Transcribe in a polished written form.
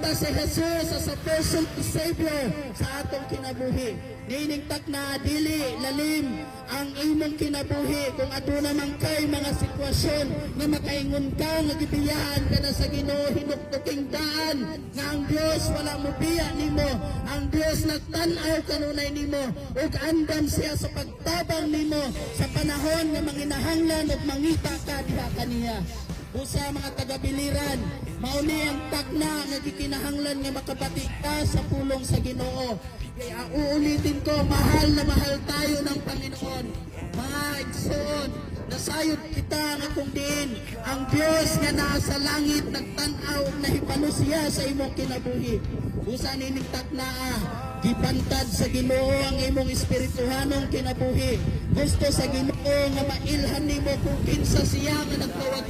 gipakita si Jesus as a personal Savior sa atong kinabuhi. Niningtak na dili lalim ang imong kinabuhi kung aduna man kay mga sitwasyon nga makaingon ka nga gibiyahan ka na sa Ginoo hinuktuking daan nga ang Dios wala mo biya nimo, ang Dios nagtan-aw kanunay nimo ug andam siya sa pagtabang nimo sa panahon nga manginahanglan ug mangita ka diha kaniya. Usa mga taga-biliran, mauni ang takna nga gikinahanglan nga makabati ka sa pulong sa Ginoo. Kaya uulitin ko, mahal na mahal tayo ng Panginoon. Mga igsoon, nasayod kita nga kung diin ang Dios nga nasa langit nagtan-aw na hipano siya sa imong kinabuhi. Usa nining takna gipantad sa Ginoo ang imong espirituhanong kinabuhi. Gusto sa Ginoo nga mailhan nimo kung kinsa siya nga nagtawag